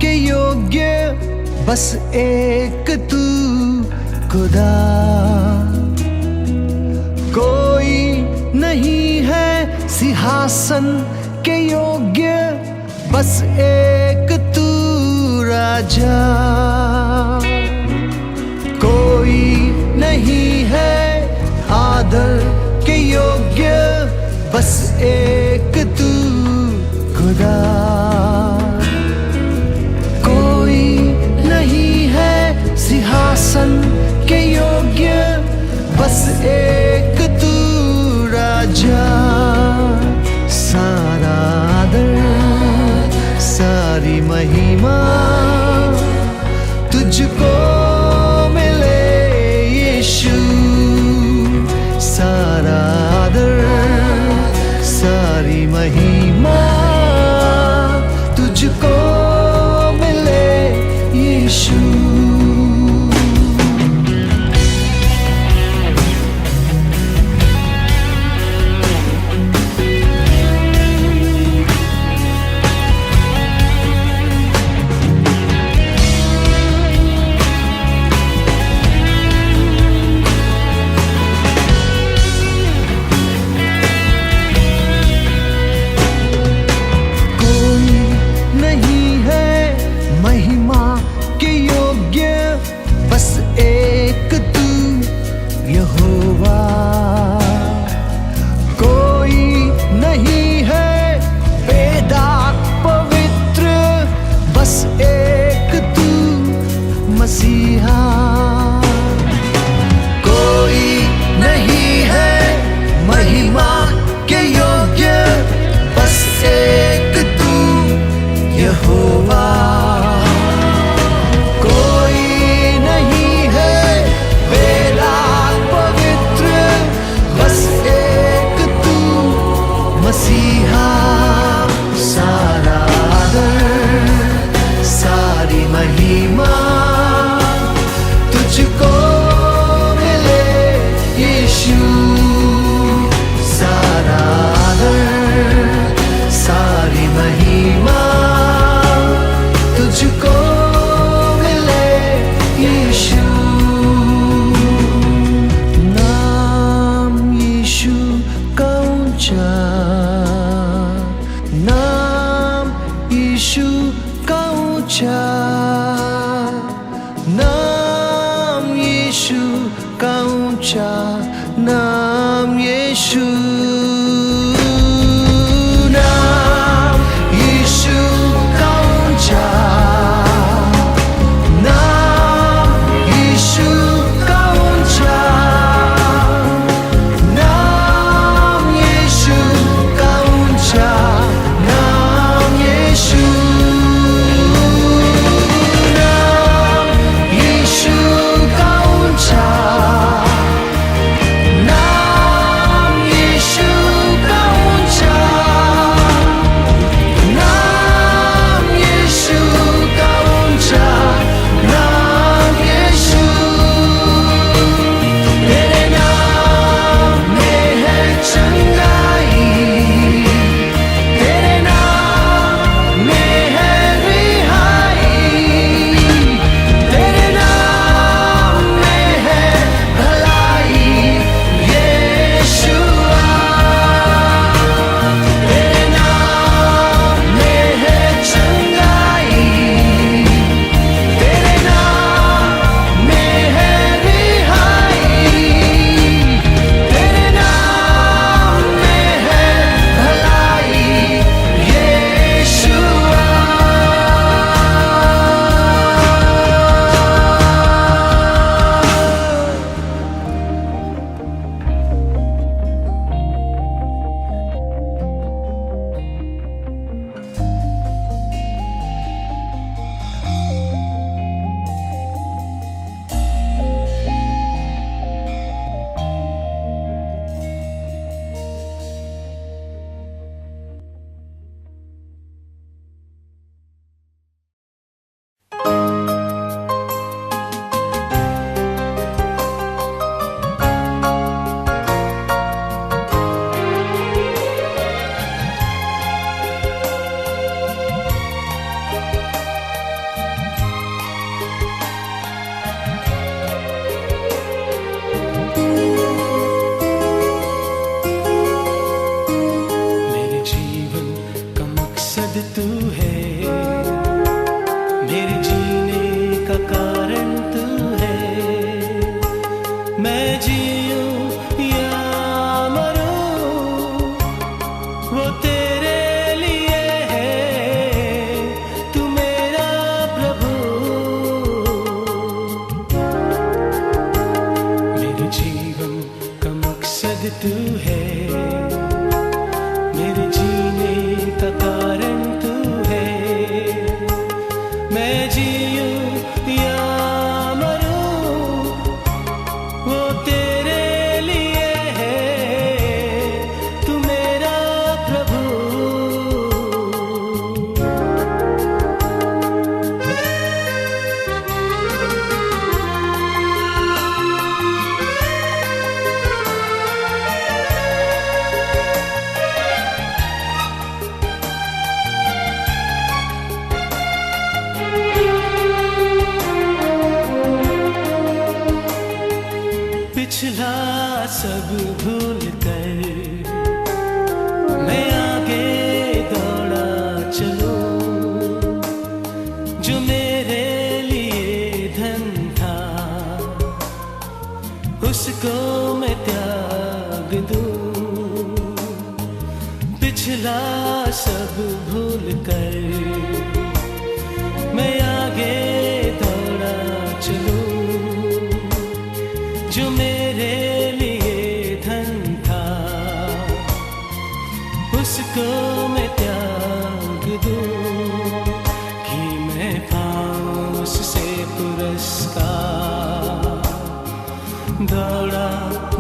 के योग्य बस एक तू खुदा। कोई नहीं है सिंहासन के योग्य बस एक तू राजा। कोई नहीं है आदर के योग्य बस एक तू खुदा। सिंहासन के योग्य बस एक तू राजा। सारा आदर सारी महिमा तुझको मिले यीशु। सारा आदर सारी महिमा तुझको मिले यीशु। बस एक तू यहोवा। कोई नहीं है वेदात पवित्र बस एक तू मसीहा। कोई नहीं है महिमा के योग्य बस एक तू यहोवा। मसीहा सारा आदर सारी महिमा तुझको मिले यीशु। सारा आदर सारी महिमा तुझको मिले यीशु। नाम यीशु का ऊंचा, नाम यीशु का ऊंचा, नाम यीशु का ऊंचा, नाम यीशु। नाम यीशु का ऊंचा, नाम यीशु का ऊंचा, नाम यीशु मकसद तू है, मेरे जीने का कारण तू है। मैं जीऊं या मरूं वो तेरे लिए है, तू मेरा प्रभु। मेरे जीवन का मकसद तू है, मेरे जीने का कारण तू है। मैं जीऊं या मरूं वो तेरे लिए है, तू मेरा प्रभु। पिछला सब भूल कर मैं आगे दौड़ा चलूं, जो मेरे लिए धन था उसको मैं त्याग दूं। पिछला सब भूल कर मैं आगे दौड़ा चलूं, जो मेरे लिए धन था उसको मैं त्याग दूं, कि मैं पाऊं उससे पुरस्कार। दौड़ा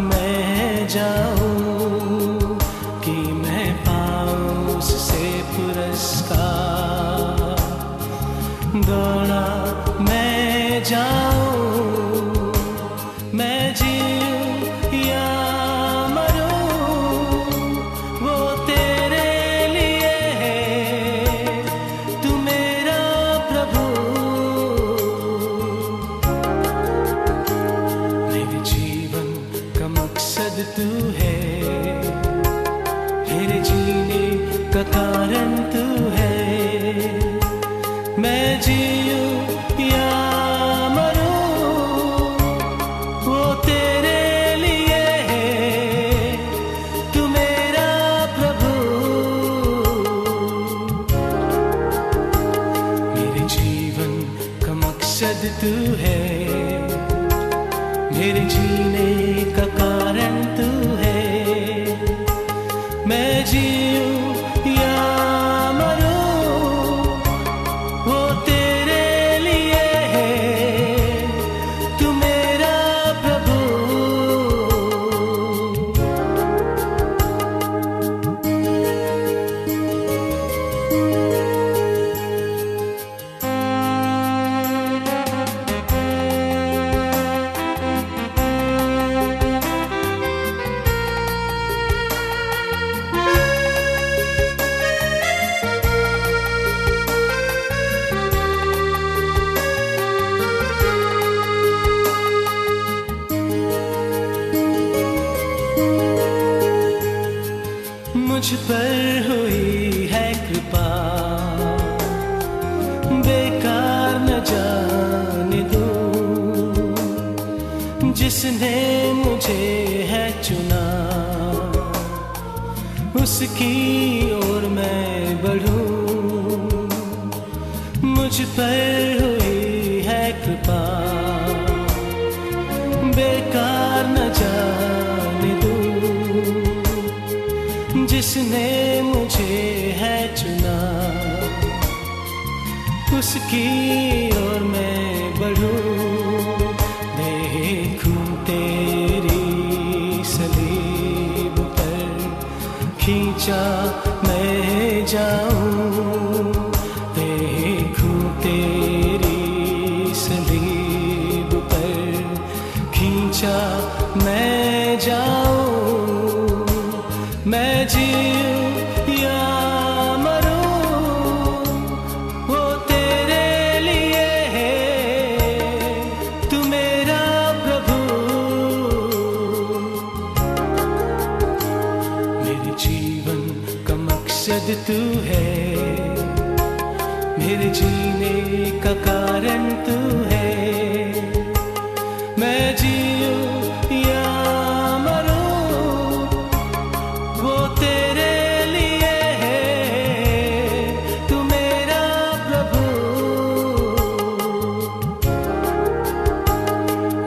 मैं जाऊं कि मैं पाऊं उससे पुरस्कार। दौड़ा मैं जाऊं, मैं जीऊं या मरूं वो तेरे लिए है, तू मेरा प्रभु। मेरे जीवन का मकसद तू है, मेरे जीने का कारण तू है। मैं जीऊं या मकसद तू है, मेरे जीने का कारण तू है। मैं जीऊं या मरूं वो तेरे लिए है, तू मेरा प्रभु। मुझ पर हुई है कृपा, बेकार न जाने दूं। जिसने मुझे है चुना उसकी ओर मैं बढ़ूं। मुझ पर हुई है कृपा, बेकार न जाने दूं। जिसने मुझे है चुना उसकी ओर मैं बढ़ूं। देखूं तेरी सलीब पर खींचा मैं जाऊं। देखूं तेरी सलीब पर खींचा मैं जाऊं। मैं जीऊं या मरूं वो तेरे लिए है, तू मेरा प्रभु। मेरे जीवन का मकसद तू है, मेरे जीने का कारण तू है। मैं जीऊं या मरूं वो तेरे लिए है। तू मेरा प्रभु,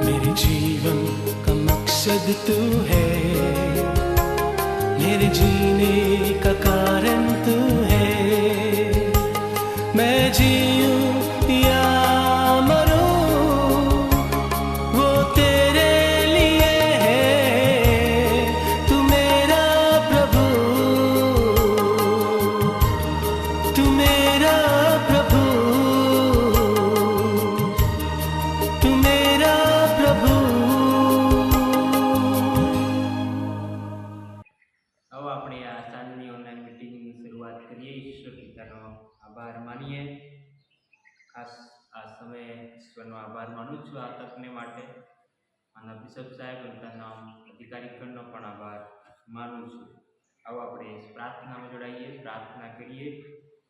मेरे जीवन का मकसद तू है। मेरे जीने का कारण तू है। मैं जीऊं या मरूं वो तेरे लिए है। तू मेरा प्रभु, तू मेरा प्रभु, तू मेरा प्रभु। હવે આપણે આ સાંજની ઓનલાઈન મિટિંગની શરૂઆત કરીએ. ઈશ્વર પિતાનો આભાર માનીએ. ખાસ આ સમયે ઈશ્વરનો આભાર માનું છું આ તકને માટે. મારા બિશપ સાહેબ અને તમામ અધિકારીગણનો પણ આભાર માનું છું. આવો આપણે પ્રાર્થનામાં જોડાઈએ, પ્રાર્થના કરીએ.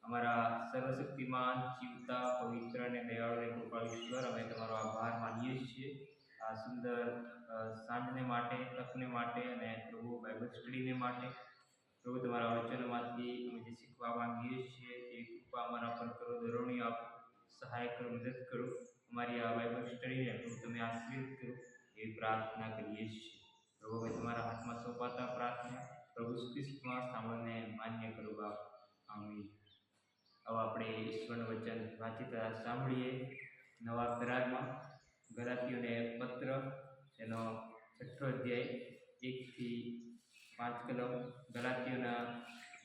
અમારા સર્વશક્તિમાન, જીવતા, પવિત્ર અને દયાળુ અને કૃપાળુ ઈશ્વર, અમે તમારો આભાર માનીએ છીએ આ સુંદર સાંજને માટે, તકને માટે અને પ્રભુ બાઇબલ સ્ટડીને માટે. પ્રભુ તમારા વચનોમાંથી અમે જે શીખવા માંગીએ છીએ એ કૃપા અમારા પર કરો, દરોણી આપો, સહાય કરો, મદદ કરો. અમારી આ બાઇબલ સ્ટડીને પ્રભુ તમે આશીર્વાદ કરો એવી પ્રાર્થના કરીએ છીએ. પ્રભુ અમે તમારા હાથમાં સોંપાતા પ્રાર્થના પ્રભુ ખ્રિસ્તમાં સાંભળને માન્ય કરો બાપ. આમીન. હવે આપણે ઈશ્વરનું વચન વાંચીતા સાંભળીએ. નવા કરારમાં ગલાતીઓને પત્ર એનો 6 અધ્યાય 1 થી 5 કલમ.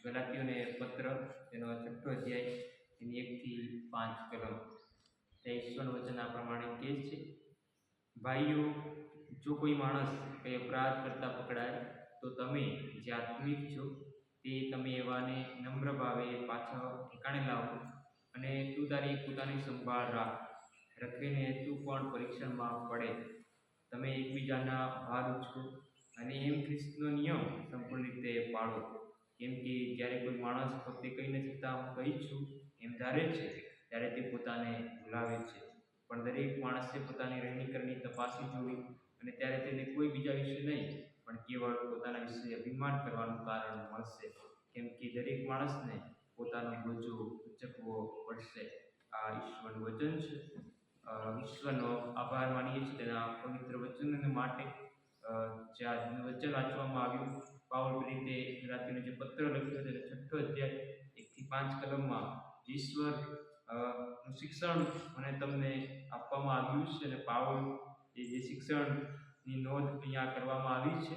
ગલાતીઓને પત્ર એનો 6 અધ્યાય એની 1 થી 5 કલમ. તે ઈશ્વરનું વચન આ પ્રમાણે કહે છે: ભાઈઓ, જો કોઈ માણસ કંઈ અપરાધ કરતા પકડાય તો તમે જે આત્મિક છો તે તમે એવાને નમ્ર ભાવે પાછા ઠેકાણે લાવો, અને તું તારી પોતાની સંભાળ રાખ. રખીને તું પણ પરીક્ષણમાં પડે. તમે એકબીજાના ભાર ઉચકો અને એમ ખ્રિસ્તનો નિયમ સંપૂર્ણ રીતે પાળો. કેમ કે જ્યારે કોઈ માણસ પોતે કંઈ નથી થતાં હું કહી છું એમ ધારે છે ત્યારે તે પોતાને ભૂલાવે છે. પણ દરેક માણસે પોતાની રહેણીકરણી તપાસી જોવી, અને ત્યારે તેને કોઈ બીજા વિશે નહીં પણ કેવળ પોતાના વિશે અભિમાન કરવાનું કારણ મળશે. કેમ કે દરેક માણસને પોતાનો બોજો ઉચકવો પડશે. આ ઈશ્વરનું વચન છે. ઈશ્વરનો આભાર માનીએ છીએ તેના પવિત્ર વચનને માટે. જે આજનું વચન વાંચવામાં આવ્યું, પાઉલ રીતે ગલાતીઓને જે પત્ર લખ્યો છે 6 અધ્યાય 1 થી 5 કલમમાં ઈશ્વર નું શિક્ષણ મને તમને આપવામાં આવ્યું છે, અને પાઉલ એ જે શિક્ષણની નોંધ અહીંયા કરવામાં આવી છે.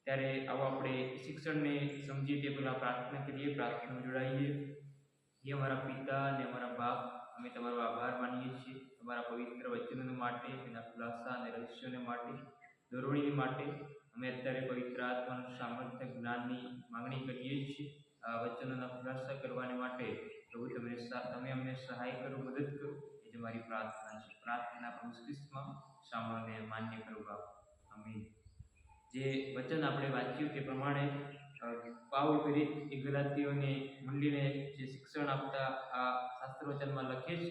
ત્યારે આવો આપણે શિક્ષણને સમજીએ તે પહેલાં પ્રાર્થના કરીએ, પ્રાર્થનામાં જોડાઈએ. એ અમારા પિતા અને અમારા બાપ, અમે તમારો આભાર માનીએ છીએ તમારા પવિત્ર વચનો માટે, તેના ખુલાસા અને રહસ્યોને માટે, દરોણીને માટે. અમે અત્યારે પવિત્ર આત્માનું સામર્થ્ય જ્ઞાનની માંગણી કરીએ છીએ આ વચનોના ખુલાસા કરવાને માટે. પ્રભુ તમે અમને સહાય કરો, મદદ કરો. એ જ મારી પ્રાર્થના છે. પ્રાર્થના પ્રભુ ખ્રિસ્તમાં સાંભળને માન્ય કરો બાપ. આમીન. જે વચન આપણે વાંચ્યું તે પ્રમાણે પાઉલ પ્રેરિત એ ગલાતીઓને મંડળીને જે શિક્ષણ આપતા આ શાસ્ત્ર વચનમાં લખે છે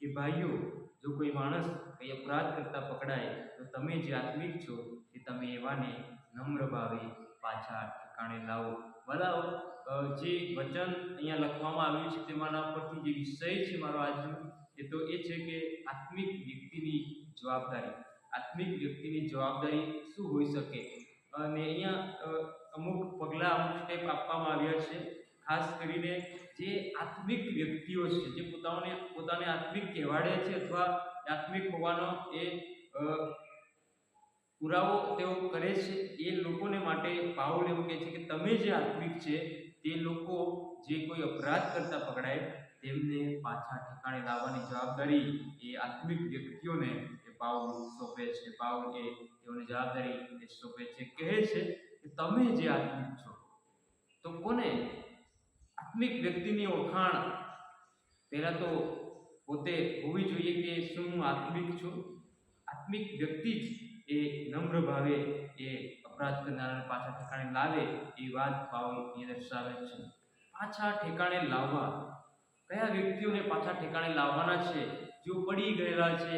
કે ભાઈઓ, જો કોઈ માણસ કંઈ અપરાધ કરતા પકડાય તો તમે જે આત્મિક છો તે તમે એવાને નમ્ર ભાવે પાછા ઠેકાણે લાવો. બરાબર. જે વચન અહીંયા લખવામાં આવ્યું છે તેમાંના પરથી જે વિષય છે મારો આજનો એ તો એ છે કે આત્મિક વ્યક્તિની જવાબદારી. આત્મિક વ્યક્તિની જવાબદારી શું હોઈ શકે? અને અહીંયા અમુક પગલાં, અમુક સ્ટેપ આપવામાં આવ્યા છે. ખાસ કરીને જે આત્મિક વ્યક્તિઓ છે, જે પોતાને આત્મિક કહેવાડે છે અથવા આત્મિક હોવાનો એ પુરાવો તેઓ કરે છે, એ લોકોને માટે પાઉલ એવું કહે છે કે તમે જે આત્મિક છે તે લોકો જે કોઈ અપરાધ કરતા પકડાય તેમને પાછા ઠેકાણે લાવવાની જવાબદારી એ આત્મિક વ્યક્તિઓને એ પાઉલ સોંપે છે. પાઉલ એ તેઓની જવાબદારી સોંપે છે. કહે છે કે તમે જે આત્મિક છો. તો કોને? આત્મિક વ્યક્તિની ઓળખાણ પહેલાં તો પોતે હોવી જોઈએ કે શું હું આત્મિક છું. આત્મિક વ્યક્તિ જ એ નમ્ર ભાવે એ અપરાધ કરનારાને પાછા ઠેકાણે લાવે એ વાત પાઉલ અહીંયા દર્શાવે છે. પાછા ઠેકાણે લાવવા કયા વ્યક્તિઓને પાછા ઠેકાણે લાવવાના છે, જેઓ પડી ગયેલા છે,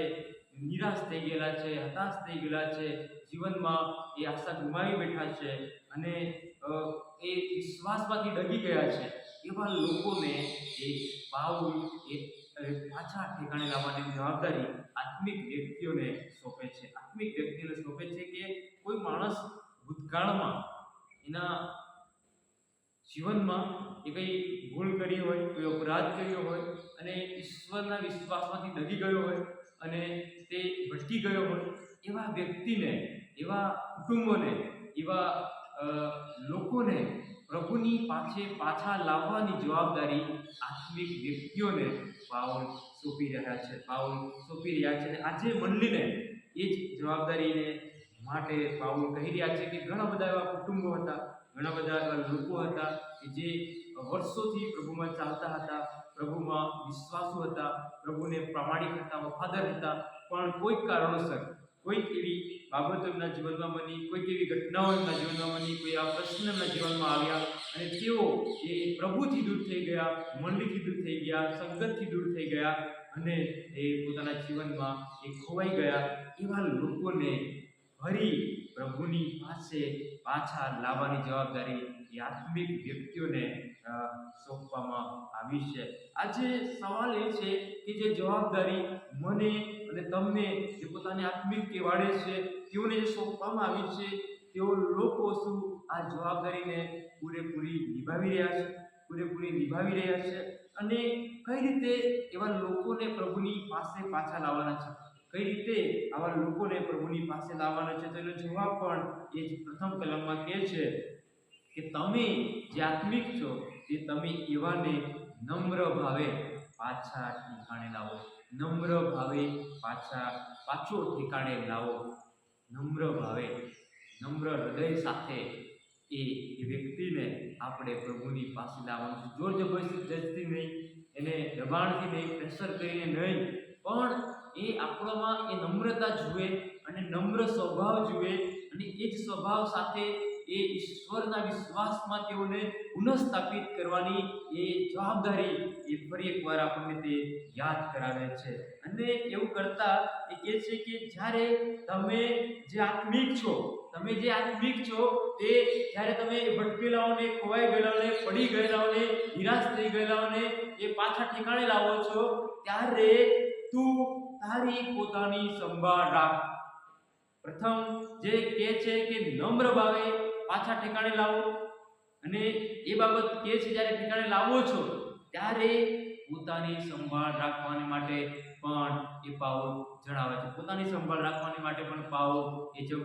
નિરાશ થઈ ગયેલા છે, હતાશ થઈ ગયેલા છે, જીવનમાં એ આશા ગુમાવી બેઠા છે અને એ વિશ્વાસમાંથી ડગી ગયા છે, એવા લોકોને એ પાઉલ એ પાછા ઠેકાણે લાવવાની જવાબદારી આત્મિક વ્યક્તિઓને સોંપે છે. આત્મિક વ્યક્તિઓને સોંપે છે કે કોઈ માણસ ભૂતકાળમાં એના જીવનમાં એ કંઈ ભૂલ કરી હોય, કોઈ અપરાધ કર્યો હોય અને ઈશ્વરના વિશ્વાસમાંથી ડગી ગયો હોય અને તે ભટકી ગયો હોય, એવા વ્યક્તિને, એવા કુટુંબોને, એવા લોકોને પ્રભુની પાછા લાવવાની જવાબદારી આત્મિક વ્યક્તિઓને પાઉલ સોંપી રહ્યા છે. અને આજે મંડળીને એ જ જવાબદારીને માટે પાઉલ કહી રહ્યા છે કે ઘણા બધા એવા કુટુંબો હતા, ઘણા બધા એવા લોકો હતા કે જે વર્ષોથી પ્રભુમાં ચાલતા હતા, પ્રભુમાં વિશ્વાસુ હતા, પ્રભુને પ્રામાણિક હતા, વફાદાર હતા, પણ કોઈક કારણોસર કોઈક એવી બાબતો એમના જીવનમાં બની, કોઈક એવી ઘટનાઓ એમના જીવનમાં બની, કોઈ આ પ્રશ્ન એમના જીવનમાં આવ્યા અને તેઓ એ પ્રભુથી દૂર થઈ ગયા, મંડળીથી દૂર થઈ ગયા, સંગતથી દૂર થઈ ગયા અને એ પોતાના જીવનમાં એ ખોવાઈ ગયા. એવા લોકોને ફરી પ્રભુની પાસે પાછા લાવવાની જવાબદારી એ આત્મિક વ્યક્તિઓને સોંપવામાં આવી છે. આજે સવાલ એ છે કે જે જવાબદારી મને અને તમને જે પોતાની આત્મિક કહેવાડે છે તેઓને જે સોંપવામાં આવી છે, તેઓ લોકો શું આ જવાબદારીને પૂરેપૂરી નિભાવી રહ્યા છે અને કઈ રીતે એવા લોકોને પ્રભુની પાસે પાછા લાવવાના છે, કઈ રીતે આવા લોકોને પ્રભુની પાસે લાવવાના છે? તો એનો જવાબ પણ એ જ પ્રથમ કલમમાં કહે છે કે તમે જે આત્મિક છો તે તમે એવાને નમ્ર ભાવે પાછા ઠેકાણે લાવો. નમ્ર ભાવે પાછો ઠેકાણે લાવો. નમ્ર ભાવે, નમ્ર હૃદય સાથે એ વ્યક્તિને આપણે પ્રભુની પાસે લાવવાનું છે. જોર જબરજસ્તી નહીં, એને દબાણથી નહીં, પ્રેશર કરીને નહીં, પણ એ આપણામાં એ નમ્રતા જુએ અને નમ્ર સ્વભાવ જુએ અને એ જ સ્વભાવ સાથે એ ઈશ્વરના વિશ્વાસમાં તેઓને પુનઃસ્થાપિત કરવાની એ જવાબદારી એ ફરી એકવાર આપણને તે યાદ કરાવે છે. અને એવું કરતા એ કહે છે કે જ્યારે તમે જે આત્મિક છો તે જ્યારે તમે ભટકેલાઓને, ખોવાઈ ગયેલાઓને, પડી ગયેલાઓને, નિરાશ થઈ ગયેલાઓને એ પાછા ઠેકાણે લાવો છો, ત્યારે તું તારી પોતાની સંભાળ રાખ. પ્રથમ જે કહે છે કે નમ્ર ભાવે પાછા ઠેકાણે લાવો, અને એ બાબત કહે છે જ્યારે ઠેકાણે લાવો છો ત્યારે પોતાની સંભાળ રાખવાની માટે પણ એ પાઉલ જણાવે છે. પોતાની સંભાળ રાખવાની માટે પણ પાઉલ એ જો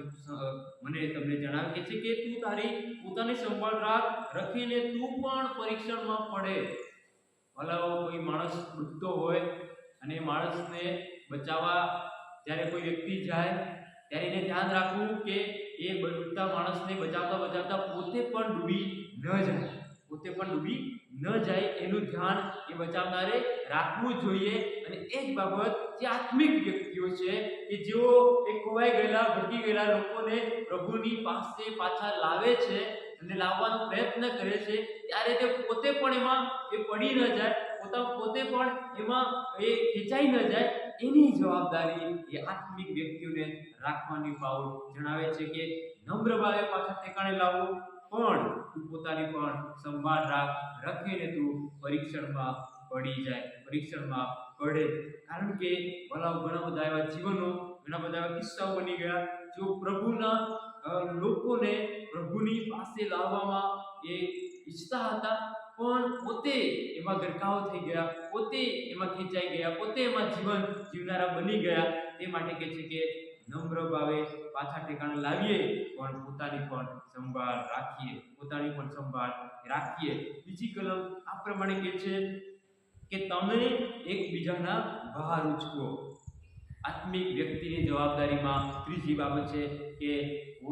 મને તમને જણાવે છે કે તું તારી પોતાની સંભાળ રાખીને તું પણ પરીક્ષણમાં પડે. ભલાઓ કોઈ માણસ ડૂબતો હોય અને માણસને બચાવવા જ્યારે કોઈ વ્યક્તિ જાય ત્યારે એને ધ્યાન રાખવું કે એ ડૂબતા માણસને બચાવતા પોતે પણ ડૂબી ન જાય એનું ધ્યાન એ બચાવનારે રાખવું જોઈએ. અને એ જ બાબત જે આત્મિક વ્યક્તિઓ છે કે જેઓ એ ખોવાઈ ગયેલા, ભટકી ગયેલા લોકોને પ્રભુની પાસે પાછા લાવે છે અને લાવવાનો પ્રયત્ન કરે છે, ત્યારે તે પોતે પણ એમાં એ પડી ન જાય, પોતે પણ એમાં એ ખેંચાઈ ન જાય, એની જવાબદારી એ આત્મિક વ્યક્તિઓને રાખવાની પાઉલ જણાવે છે કે નમ્ર ભાવે પાછા ઠેકાણે લાવો, પણ તું પોતાની પણ સંભાળ રાખીને તું પરીક્ષણમાં પડે. કારણ કે ઘણા બધા એવા જીવનો, ઘણા બધા એવા કિસ્સાઓ બની ગયા જો પ્રભુના લોકોને પ્રભુની પાસે લાવવામાં એ ઈચ્છતા હતા, પણ પોતે એમાં ગરકાવ થઈ ગયા, પોતે એમાં ખેંચાઈ ગયા, પોતે એમાં જીવન જીવનારા બની ગયા. તે માટે કહે છે કે નમ્ર ભાવે પાછા ઠેકાણે લાવીએ, પણ પોતાની પણ સંભાળ રાખીએ. બીજી કલમ આ પ્રમાણે કહે છે કે તમે એકબીજાના ભાર ઉચકો. આત્મિક વ્યક્તિની જવાબદારીમાં ત્રીજી બાબત છે કે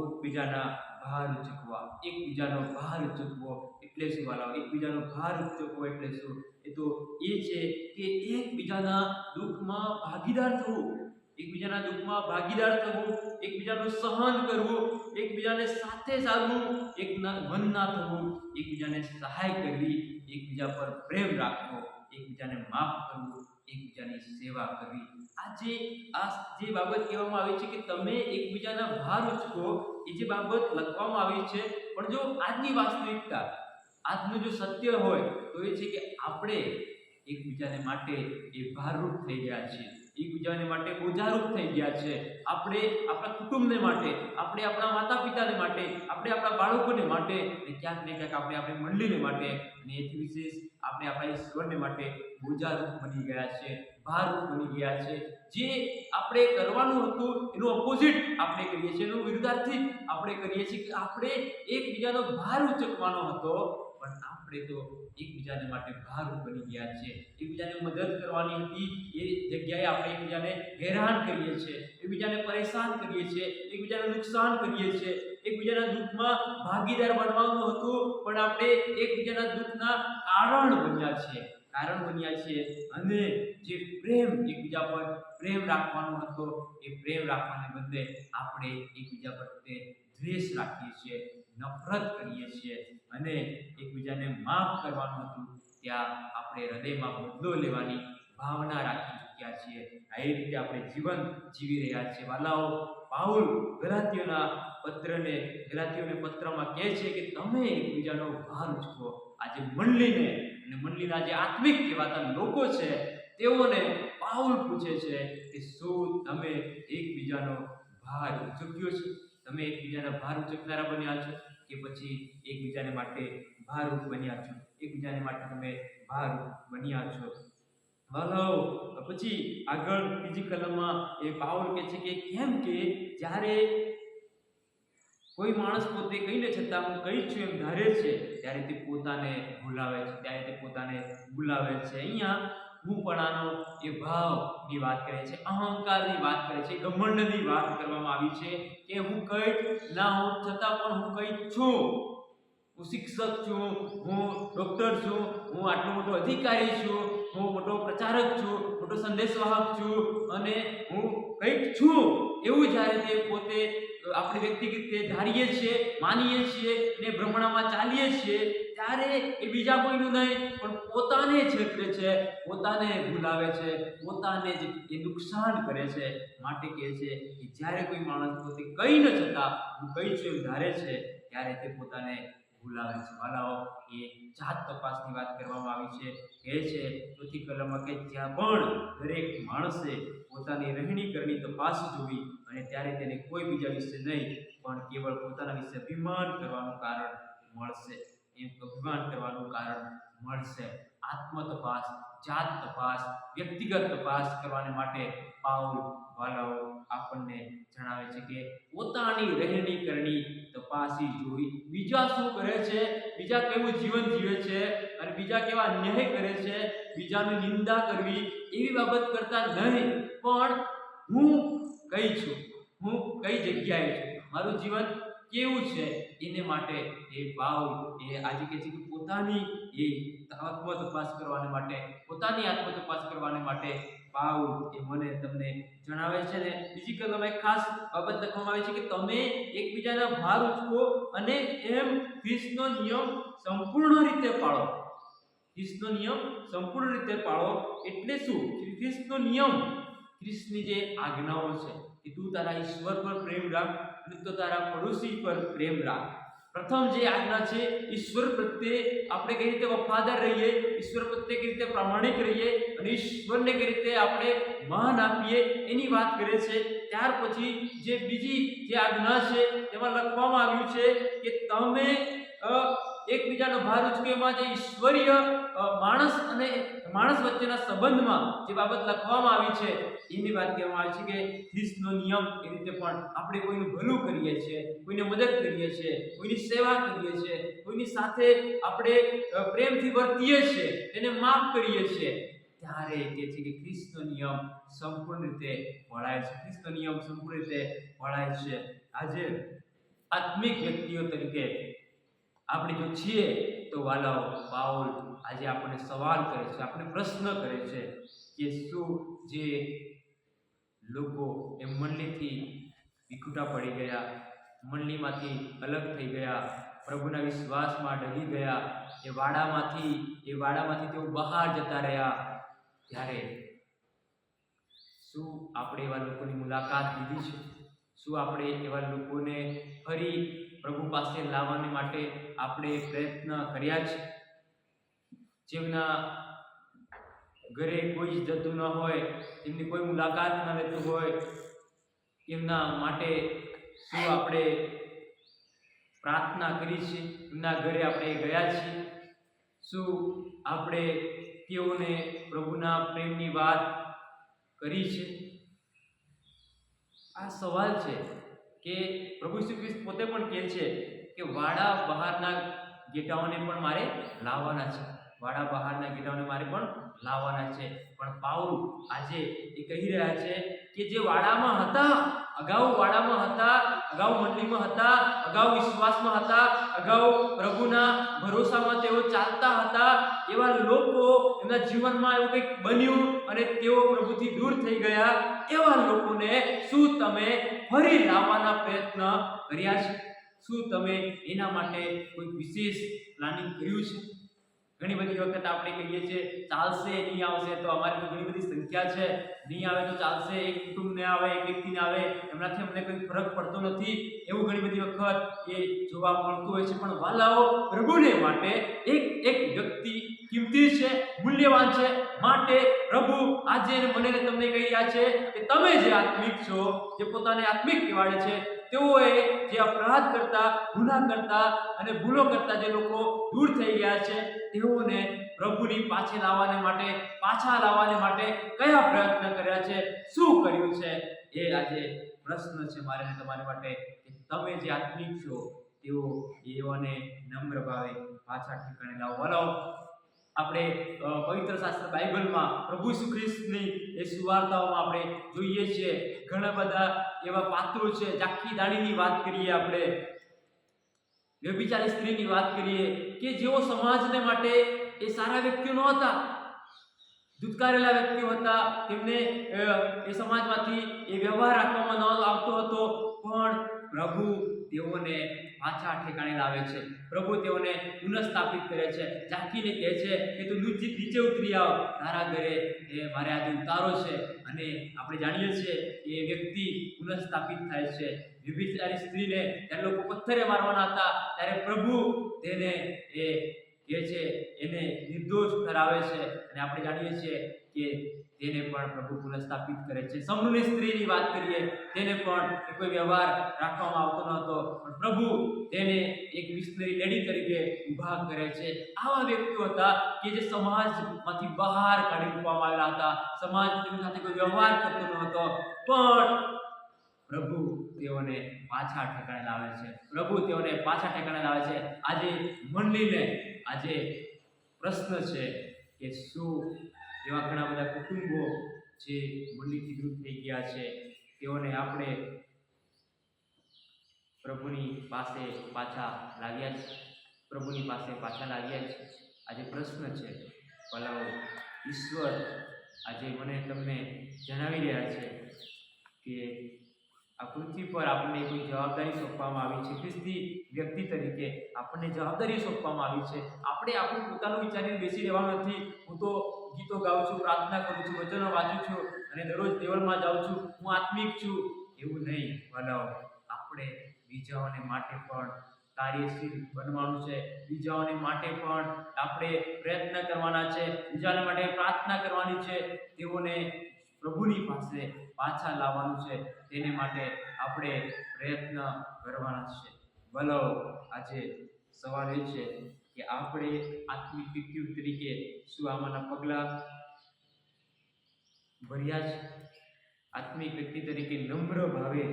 એકબીજાના ભાર ઉચકવા. એકબીજાનો ભાર ઉચકવો એટલે શું વાલાઓ? એકબીજાનો ભાર ઉચકવો એટલે શું? એ તો એ છે કે એકબીજાના દુઃખમાં ભાગીદાર થવું, એકબીજાનું સહન કરવું, એકબીજાને સાથે ચાલવું, મન ના થવું, એકબીજાને સહાય કરવી, એકબીજા પર પ્રેમ રાખવો, એકબીજાને માફ કરવું, એકબીજાની સેવા કરવી. આ જે બાબત કહેવામાં આવી છે કે તમે એકબીજાના ભાર ઉચકો, એ જે બાબત લખવામાં આવી છે, પણ જો આજની વાસ્તવિકતા, આજનું જો સત્ય હોય તો એ છે કે આપણે એકબીજાને માટે એ ભારરૂપ થઈ ગયા છીએ, એકબીજાને માટે બોજારૂપ થઈ ગયા છે. આપણે આપણા કુટુંબને માટે, આપણે આપણા માતા પિતાને માટે, આપણે આપણા બાળકોને માટે, અને ક્યાંક ને ક્યાંક આપણે આપણી મંડળીને માટે, અને એથી વિશેષ આપણે આપણા ઈશ્વરને માટે બોજારૂપ બની ગયા છે, ભારરૂપ બની ગયા છે. જે આપણે કરવાનું હતું એનું ઓપોઝિટ આપણે કરીએ છીએ, એનું વિરુદ્ધાર્થી આપણે કરીએ છીએ કે આપણે એકબીજાનો ભાર ઉચકવાનો હતો, પણ આપણે તો એકબીજાને માટે ભારરૂપ બની ગયા છે. એકબીજાને મદદ કરવાની હતી, એ જગ્યાએ આપણે એકબીજાને હેરાન કરીએ છીએ, એકબીજાને પરેશાન કરીએ છીએ, એકબીજાને નુકસાન કરીએ છીએ. એકબીજાના દુઃખમાં ભાગીદાર બનવાનું હતું, પણ આપણે એકબીજાના દુઃખના કારણ બન્યા છીએ. અને જે પ્રેમ, એકબીજા પર પ્રેમ રાખવાનો હતો, એ પ્રેમ રાખવાને બદલે આપણે એકબીજા પ્રત્યે દ્વેષ રાખીએ છીએ, નફરત કરીએ છીએ. અને એકબીજાને માફ કરવાનું હતું, ત્યાં આપણે હૃદયમાં બદલો લેવાની ભાવના રાખી ચૂક્યા છીએ. આ રીતે આપણે જીવન જીવી રહ્યા છીએ. વાલાઓ, પાઉલ ગલાતીયોને પત્રમાં કહે છે કે તમે એકબીજાનો ભાર ઉચકો. આજે મંડળીને અને મંડળીના જે આત્મિક કહેવાતા લોકો છે, તેઓને પાઉલ પૂછે છે કે શું તમે એકબીજાનો ભાર ઉચક્યો છે? તમે એકબીજાના ભાર ઉચકનારા બન્યા છો કે પછી એકબીજાને માટે ભારરૂપ બન્યા છો? એકબીજાને માટે તમે ભારરૂપ બન્યા છો. વાલાઓ, પછી આગળ બીજી કલમમાં એ પાઉલ કહે છે કે કેમ કે જ્યારે કોઈ માણસ પોતે કહીને છતાં હું કઈ છું એમ ધારે છે, ત્યારે તે પોતાને ભૂલાવે છે. અહીંયા હુંપણાનો એ ભાવની વાત કરે છે, અહંકારની વાત કરે છે, ઘમંડની વાત કરવામાં આવી છે કે હું કંઈક ના હોઉં છતાં પણ હું કંઈક છું. હું શિક્ષક છું, હું ડૉક્ટર છું, હું આટલો મોટો અધિકારી છું, હું મોટો પ્રચારક છું, મોટો સંદેશવાહક છું, અને હું કંઈક છું એવું જ્યારે તે પોતે આપણે વ્યક્તિગત રીતે ધારીએ છીએ, માનીએ છીએ અને ભ્રમણામાં ચાલીએ છીએ, ત્યારે એ બીજા કોઈનું નહીં પણ પોતાને છેતરે છે, પોતાને ભૂલાવે છે, પોતાને જ એ નુકસાન કરે છે. માટે કહે છે કે જ્યારે કોઈ માણસ પોતે કંઈ ન છતાં હું કંઈ છું એમ ધારે છે, ત્યારે તે પોતાને ભૂલાવે છે. વાલાઓ, એ જાત તપાસની વાત કરવામાં આવી છે. કહે છે ચોથી કલમમાં કે જ્યાં પણ દરેક માણસે પોતાની રહેણી કરણી તપાસ જોવી, અને ત્યારે તેને કોઈ બીજા વિશે નહીં પણ કેવળ પોતાના વિશે અભિમાન કરવાનું કારણ મળશે. આત્મ તપાસ, જાત તપાસ, વ્યક્તિગત તપાસ કરવાને માટે પાઉલ વાલાઓ આપણને જણાવે છે કે પોતાની રહેણી કરણી તપાસી જોવી. બીજા શું કરે છે, બીજા કેવું જીવન જીવે છે, અને બીજા કેવા અન્યાય કરે છે, બીજાની નિંદા કરવી એવી બાબત કરતા નહીં, પણ હું કઈ છું, હું કઈ જગ્યાએ છું, મારું જીવન કેવું છે, એને માટે એ પાઉલ એ આજે કહે છે કે પોતાની આત્મ તપાસ કરવાને માટે પાઉલ એ મને તમને જણાવે છે. ને બીજી કલમમાં એક ખાસ બાબત લખવામાં આવી છે કે તમે એકબીજાના ભાર ઉચકો અને એમ ખ્રિસ્તનો નિયમ સંપૂર્ણ રીતે પાળો. એટલે શું? ખ્રિસ્તનો નિયમ, ખ્રિસ્તની જે આજ્ઞાઓ છે કે તું તારા ઈશ્વર પર પ્રેમ રાખ અને તો તારા પડોશી પર પ્રેમ રાખ. પ્રથમ જે આજ્ઞા છે, ઈશ્વર પ્રત્યે આપણે કઈ રીતે વફાદાર રહીએ, ઈશ્વર પ્રત્યે કઈ રીતે પ્રામાણિક રહીએ અને ઈશ્વરને કઈ રીતે આપણે માન આપીએ, એની વાત કરે છે. ત્યાર પછી જે બીજી જે આજ્ઞા છે તેમાં લખવામાં આવ્યું છે કે તમે એકબીજાનો ભાર ઉચકવામાં જે ઈશ્વરીય માણસ અને માણસ વચ્ચેના સંબંધમાં જે બાબત લખવામાં આવી છે એની વાત કહેવામાં આવી છે કે ખ્રિસ્તનો નિયમ એ રીતે પણ આપણે કોઈનું ભલું કરીએ છીએ, કોઈને મદદ કરીએ છીએ, કોઈની સેવા કરીએ છીએ, કોઈની સાથે આપણે પ્રેમથી વર્તીએ છીએ, તેને માફ કરીએ છીએ, ત્યારે કહે છે કે ખ્રિસ્તનો નિયમ સંપૂર્ણ રીતે વળાય છે. આજે આત્મિક વ્યક્તિઓ તરીકે આપણે જો છીએ તો વાલાઓ, પાઉલ આજે આપણને સવાલ કરે છે, આપણે પ્રશ્ન કરે છે કે શું જે લોકો એ મંડળીથી વિખૂટા પડી ગયા, મંડળીમાંથી અલગ થઈ ગયા, પ્રભુના વિશ્વાસમાં ડગી ગયા, એ વાડામાંથી તેઓ બહાર જતા રહ્યા, ત્યારે શું આપણે એવા લોકોની મુલાકાત લીધી છે? શું આપણે એવા લોકોને ફરી પ્રભુ પાસે લાવવાને માટે આપણે પ્રયત્ન કર્યા છે? જેમના ઘરે કોઈ જ જતું ન હોય, તેમની કોઈ મુલાકાત ન લેતું હોય, એમના માટે શું આપણે પ્રાર્થના કરી છે? એમના ઘરે આપણે ગયા છીએ? શું આપણે તેઓને પ્રભુના પ્રેમની વાત કરી છે? આ સવાલ છે કે પ્રભુ શ્રી કૃષ્ણ પોતે પણ કહે છે કે વાડા બહારના ગેટાઓને પણ મારે લાવવાના છે, વાડા બહારના ગેટાઓને મારે પણ લાવવાના છે. પણ પાઉલ આજે એ કહી રહ્યા છે કે જે વાડામાં હતા, અગાઉ વાડામાં હતા, અગાઉ મંડળીમાં હતા, અગાઉ વિશ્વાસમાં હતા, અગાઉ પ્રભુના ભરોસામાં તેઓ ચાલતા હતા, એવા લોકો, એમના જીવનમાં એવું કંઈક બન્યું અને તેઓ પ્રભુથી દૂર થઈ ગયા, એવા લોકોને શું તમે ફરી લાવવાના પ્રયત્ન કર્યા છે? શું તમે એના માટે કોઈ વિશેષ પ્લાનિંગ કર્યું છે? ઘણી બધી વખત આપણે કહીએ છીએ ચાલશે, નહીં આવશે, તો અમારી તો ઘણી બધી સંખ્યા છે, નહીં આવે તો ચાલશે, એક કુટુંબને આવે, એક વ્યક્તિને આવે, એમનાથી અમને કોઈ ફરક પડતો નથી, એવું ઘણી બધી વખત એ જોવા મળતું હોય છે. પણ વાલાઓ, પ્રભુને માટે એક વ્યક્તિ કિંમતી છે, મૂલ્યવાન છે. માટે પ્રભુ આજે મને ને તમને કહી રહ્યા છે કે તમે જે આત્મિક છો, જે પોતાને આત્મિક કહેવાય છે, તેઓએ જે અપરાધ કરતા, ગુનાહ કરતા અને ભૂલો કરતા જે લોકો દૂર થઈ ગયા છે, તેઓને પ્રભુની પાછળ પાછા લાવવાને માટે કયા પ્રયત્ન કર્યા છે, શું કર્યું છે? એ આજે પ્રશ્ન છે મારે ને તમારી માટે કે તમે જે આત્મિક છો એઓને નમ્ર ભાવે પાછા ઠેકાણે લાવો. આપણે પવિત્ર શાસ્ત્ર બાઇબલમાં પ્રભુ ઈસુ ખ્રિસ્તની એ સુવાર્તાઓમાં આપણે જોઈએ છીએ ઘણા બધા એવા પાત્રો છે. જાખી દાણીની વાત કરીએ, આપણે વ્યભિચારી સ્ત્રીની વાત કરીએ કે જેઓ સમાજને માટે એ સારા વ્યક્તિઓ ન હતા, ધુતકારેલા વ્યક્તિઓ હતા, તેમને એ સમાજમાંથી એ વ્યવહાર રાખવામાં ન આવતો હતો, પણ પ્રભુ તેઓને પાછા ઠેકાણે લાવે છે. પ્રભુ તેઓને પુનઃસ્થાપિત કરે છે. ઝાંખીને કહે છે કે તું નીચે ઉતરી આવ, તારા ઘરે એ મારે આજે ઉતારો છે. અને આપણે જાણીએ છીએ કે એ વ્યક્તિ પુનઃસ્થાપિત થાય છે. વ્યભિચારી સ્ત્રીને ત્યારે લોકો પથ્થરે મારવાના હતા, ત્યારે પ્રભુ તેને એ કહે છે, એને નિર્દોષ ઠરાવે છે. અને આપણે જાણીએ છીએ કે તેને પણ પ્રભુ પુનઃસ્થાપિત કરે છે. સમૂહની સ્ત્રીની વાત કરીએ, તેને પણ કોઈ વ્યવહાર રાખવામાં આવતો ન હતો, પણ પ્રભુ તેને એક મિશનરી લેડી તરીકે ઊભા કરે છે. આવા વ્યક્તિઓ હતા કે જે સમાજમાંથી બહાર કાઢી મૂકવામાં આવેલા હતા, સમાજ તેમની સાથે કોઈ વ્યવહાર કરતો ન હતો, પણ પ્રભુ તેઓને પાછા ઠેકાણે લાવે છે. પ્રભુ તેઓને પાછા ઠેકાણે લાવે છે. આજે મંડળીને આજે પ્રશ્ન છે કે શું એવા ઘણા બધા કુટુંબો જે મંડળીથી દૂર થઈ ગયા છે, તેઓને આપણે પ્રભુની પાસે પાછા લાવ્યા છે? પ્રભુની પાસે પાછા લાવ્યા છે? આજે પ્રશ્ન છે. ભલાઓ, ઈશ્વર આજે મને તમને જણાવી રહ્યા છે કે આ પૃથ્વી પર આપણને કોઈ જવાબદારી સોંપવામાં આવી છે. ખ્રિસ્તી વ્યક્તિ તરીકે આપણને જવાબદારી સોંપવામાં આવી છે. આપણે આપણું પોતાનું વિચારીને બેસી રહેવાનું નથી. હું તો ગીતો ગાઉં છું, પ્રાર્થના કરું છું, વચનો વાંચું છું અને દરરોજ દેવળમાં જાઉં છું, હું આત્મિક છું, એવું નહીં. ભલાઓ, આપણે બીજાઓને માટે પણ કાર્યશીલ બનવાનું છે. બીજાઓને માટે પણ આપણે પ્રયત્ન કરવાના છે. બીજાને માટે પ્રાર્થના કરવાની છે. તેઓને પ્રભુની પાસે પાછા લાવવાનું છે. તેને માટે આપણે પ્રયત્ન કરવાના છે. ભલો આજે સવાલ એ છે કે આપણે આત્મિક વ્યક્તિ તરીકે શું આમાંના પગલાં ભર્યા છે? આત્મિક વ્યક્તિ તરીકે નમ્ર ભાવે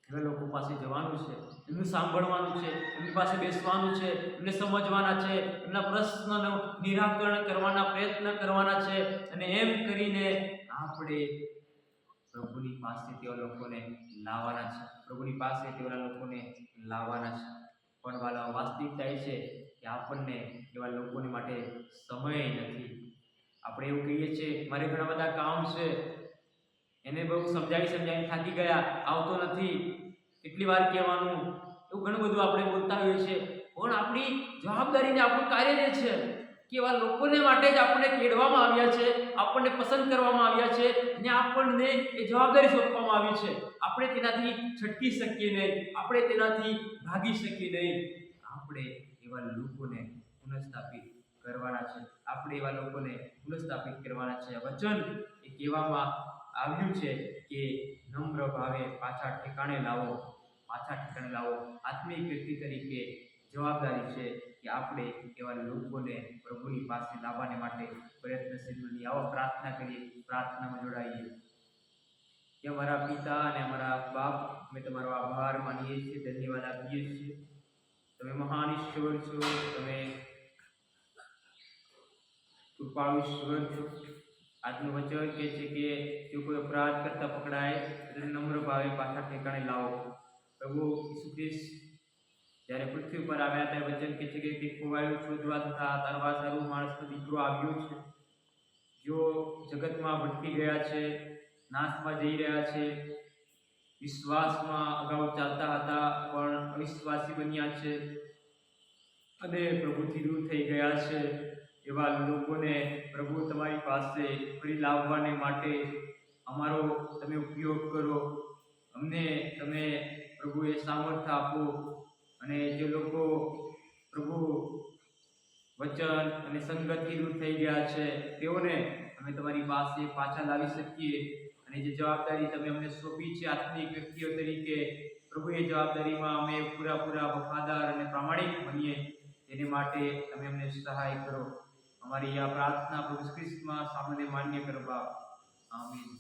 એવા લોકો પાસે જવાનું છે, એમનું સાંભળવાનું છે, એમની પાસે બેસવાનું છે, એમને સમજવાના છે, એમના પ્રશ્નનું નિરાકરણ કરવાના પ્રયત્ન કરવાના છે. અને એમ કરીને આપણે પ્રભુની પાસે તેવા લોકોને લાવવાના છે. પ્રભુની પાસે તેવા લોકોને લાવવાના છે. પણ વાલા, વાસ્તવિકતા એ છે કે આપણને એવા લોકોની માટે સમય નથી. આપણે એવું કહીએ છીએ મારે ઘણા બધા કામ છે, એને બહુ સમજાવી થાકી ગયા, આવતો નથી, કેટલી વાર કહેવાનું, એવું ઘણું બધું આપણે બોલતા હોઈએ છીએ. પણ આપણી જવાબદારીને આપણું કાર્ય જે છે કે એવા લોકોને માટે જ આપણને કેળવામાં આવ્યા છે, આપણને પસંદ કરવામાં આવ્યા છે અને આપણને એ જવાબદારી સોંપવામાં આવી છે. આપણે તેનાથી છટકી શકીએ નહીં, આપણે તેનાથી ભાગી શકીએ નહીં. આપણે એવા લોકોને પુનઃસ્થાપિત કરવાના છે, આપણે એવા લોકોને પુનઃસ્થાપિત કરવાના છે. વચન એ કહેવામાં આવ્યું છે કે નમ્ર ભાવે પાછા ઠેકાણે લાવો, પાછા ઠેકાણે લાવો. આત્મિક વ્યક્તિ તરીકે જવાબદારી છે કે આપણે એવા લોકોને પ્રભુની પાસે લાવવાને માટે પ્રયત્નશીલ બનીએ. આવો પ્રાર્થના કરીએ, પ્રાર્થનામાં જોડાઈએ. કે અમારા પિતા અને અમારા બાપ, અમે તમારો આભાર માનીએ છીએ, ધન્યવાદ આપીએ છીએ. તમે મહાન ઈશ્વર છો, તમે કૃપાળુ ઈશ્વર છો. આજનું વચન કહે છે કે જો કોઈ અપરાધ કરતા પકડાય તો નમ્ર ભાવે પાછા ઠેકાણે લાવો. પ્રભુ ઈસુ ખ્રિસ્ત જ્યારે પૃથ્વી પર આવ્યા ત્યારે વચન કહે છે કે તે ખોવાયું શોધવા તથા તારવા સારું માણસનો દીકરો આવ્યો છે. જો જગતમાં ભટકી ગયા છે, નાશમાં જઈ રહ્યા છે, વિશ્વાસમાં અગાઉ ચાલતા હતા પણ અવિશ્વાસી બન્યા છે અને પ્રભુથી દૂર થઈ ગયા છે, એવા લોકોને પ્રભુ તમારી પાસે ફરી લાવવાને માટે અમારો તમે ઉપયોગ કરો. અમને તમે પ્રભુ એ સામર્થ્ય આપો અને જે લોકો પ્રભુ વચન અને સંગતથી દૂર થઈ ગયા છે તેઓને અમે તમારી પાસે પાછા લાવી શકીએ. અને જે જવાબદારી તમે અમને સોંપી છે આત્મિક વ્યક્તિઓ તરીકે, પ્રભુ એ જવાબદારીમાં અમે પૂરા વફાદાર અને પ્રામાણિક બનીએ. તેને માટે તમે અમને સહાય કરો. અમારી આ પ્રાર્થના પ્રભુ ખ્રિસ્તમાં સામાન્ય માન્ય કરવા. આમીન.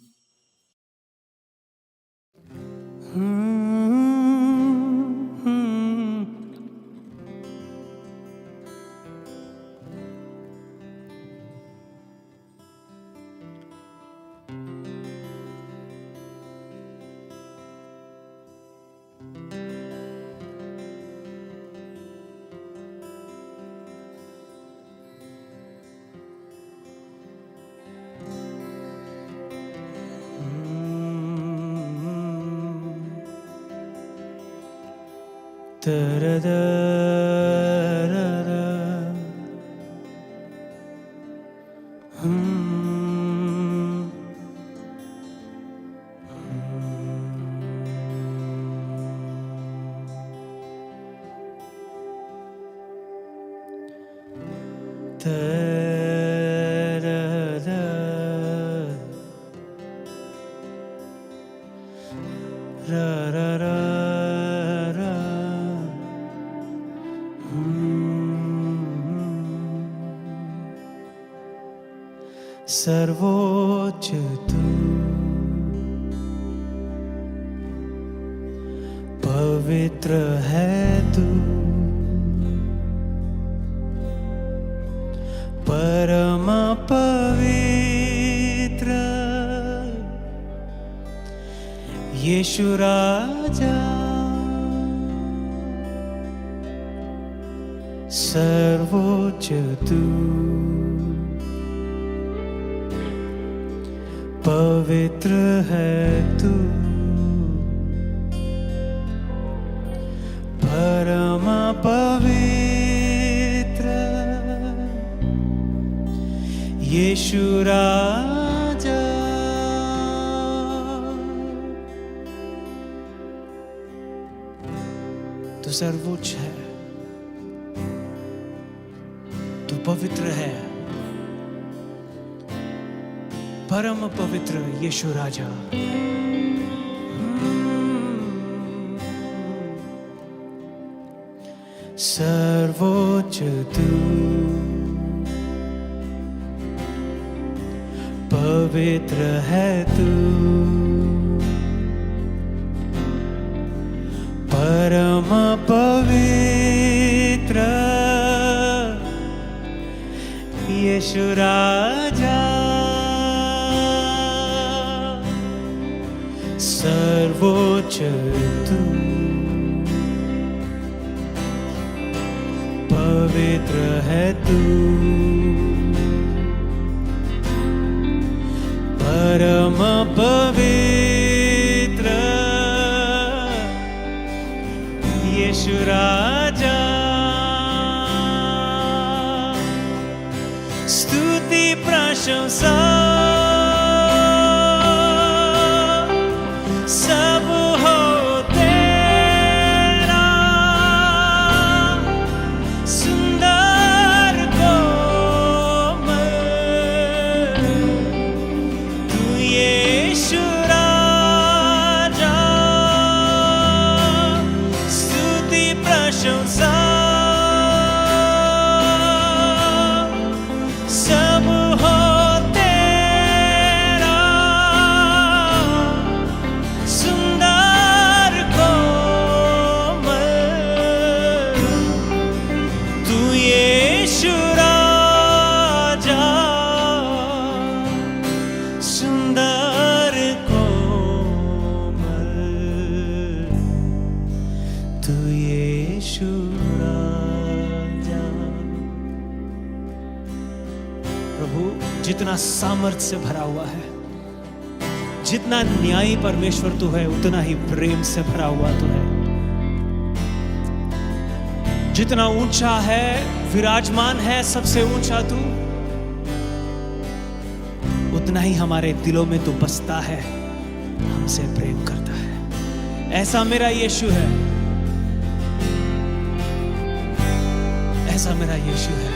सर्वोच्च तू पवित्र है तू, परम पवित्र यीशु राजा, सर्वोच्च तू पवित्र है तू, परम पवित्र यीशु राजा, तू सर्वोच्च है, तू पवित्र है, परम पवित्र यीशु राजा. सर्वोच्च तू पवित्र है तू, परम पवित्र यीशु राजा, सर्वोच्च तू पवित्र है तू, परम पवित्र यीशु राजा, स्तुति प्रशंसा सब हो तेरा, सुंदर कोमल तू यीशु राजा, स्तुति प्रशंसा सब हो तेरा, सुंदर कोमल तू यीशु राजा, सुंदर कोमल तू यीशु राजा। प्रभु जितना सामर्थ्य से भरा हुआ है, जितना न्यायी परमेश्वर तू है, उतना ही प्रेम से भरा हुआ तू है। जितना ऊंचा है, विराजमान है सबसे ऊंचा तू, उतना ही हमारे दिलों में तू बसता है, हमसे प्रेम करता है। ऐसा मेरा यीशु है, ऐसा मेरा यीशु है।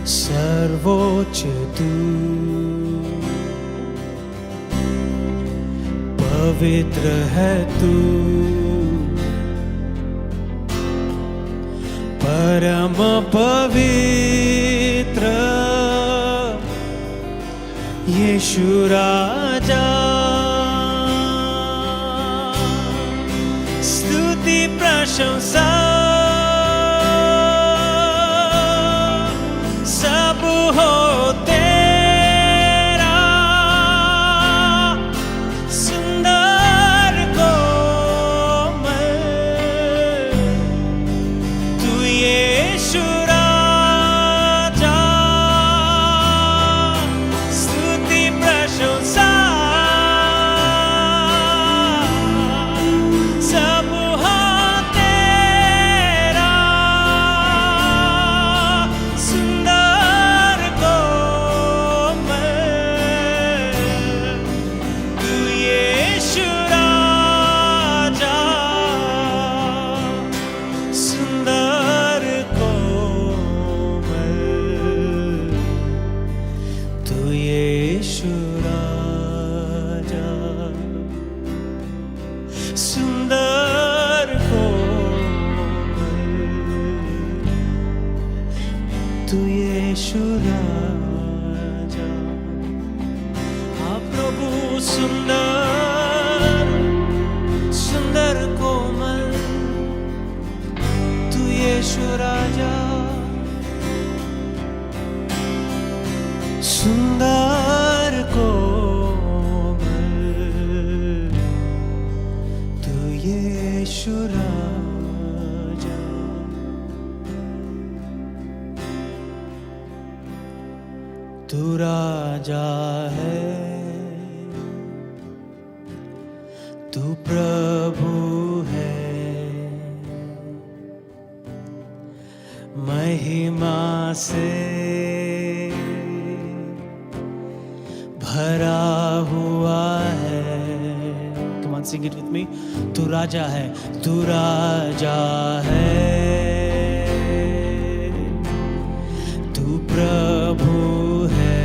सर्वोच्च तू, पवित्र है तू, परम पवित्र यीशु राजा, स्तुति प्रशंसा सब हो तेरा, सुंदर कोमल तू यीशु राजा, स्तुति प्रशंसा सब हो तेरा, सुंदर कोमल तू यीशु राजा, सुंदर कोमल तू यीशु राजा, सुंदर कोमल तू यीशु राजा। हाँ प्रभु, सुंदर सुंदर कोमल तू यीशु राजा, सुंदर कोमल तू यीशु राजा। तू राजा है, तू प्रभु है, महिमा से भरा हुआ है। Come on, sing it with me. तू राजा है, तू राजा है, तू प्रभु है,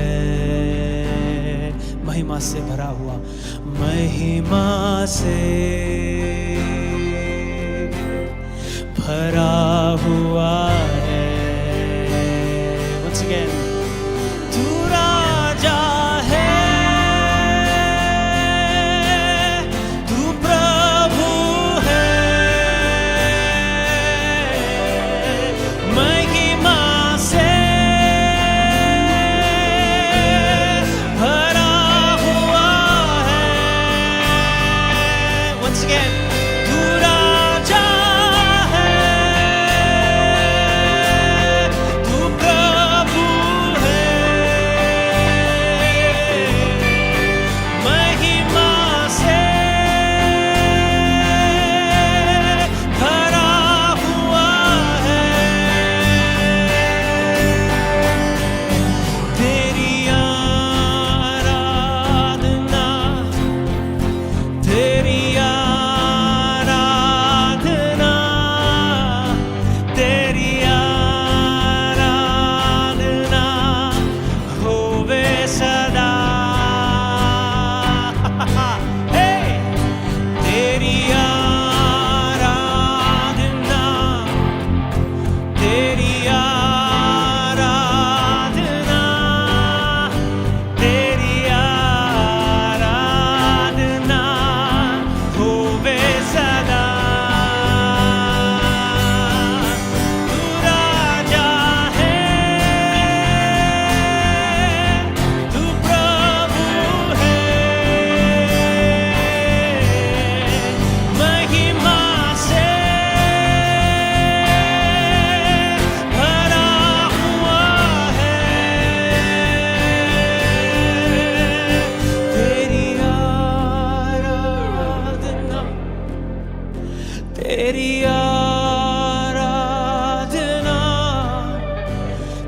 महिमा से भरा हुआ, महिमा से भरा हुआ है। Once again, तू राजा है, तू प्रभु है, महिमा से भरा हुआ है। Once again, तू राजा है, तू प्रभु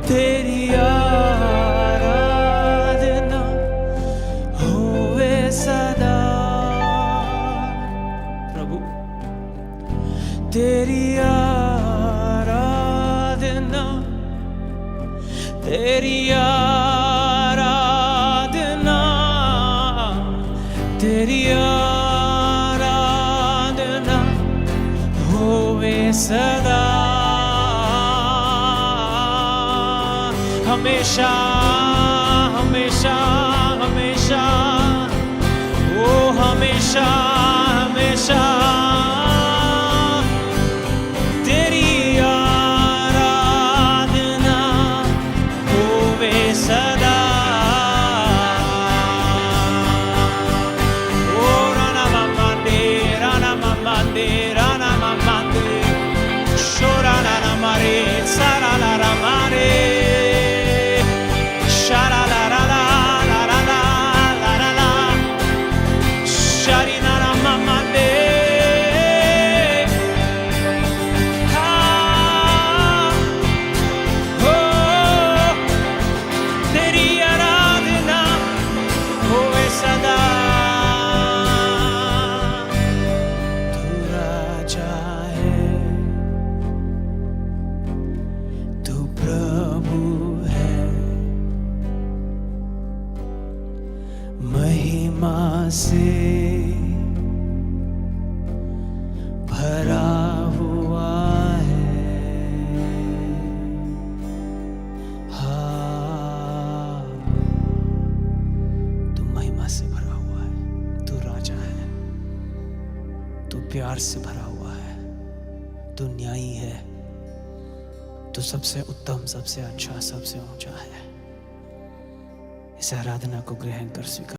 तेरी आराधना होवे सदा। प्रभु तेरी आराधना, तेरी आराधना, तेरी आराधना होवे सदा। हमेशा हमेशा हमेशा, ओ हमेशा हमेशा तेरी आराधना होवे सदा। ओ राना मामांदे, राना मामांदे, राना मामांदे, शोरा राना मारे, सारा लारा मारे, शारा लारा ला लारा ला लारा ला, शारी नारा मामांदे। तेरी आराधना होवे सदा। तू राजा है, तू प्रभु है, महिमा से भरा हुआ है। हाँ, तू महिमा से भरा हुआ है, तू राजा है, तू प्यार से भरा हुआ है, तू न्यायी है, तू सबसे उत्तम, सबसे अच्छा, सबसे ऊंचा है। इस आराधना को ग्रहण कर स्वीकार।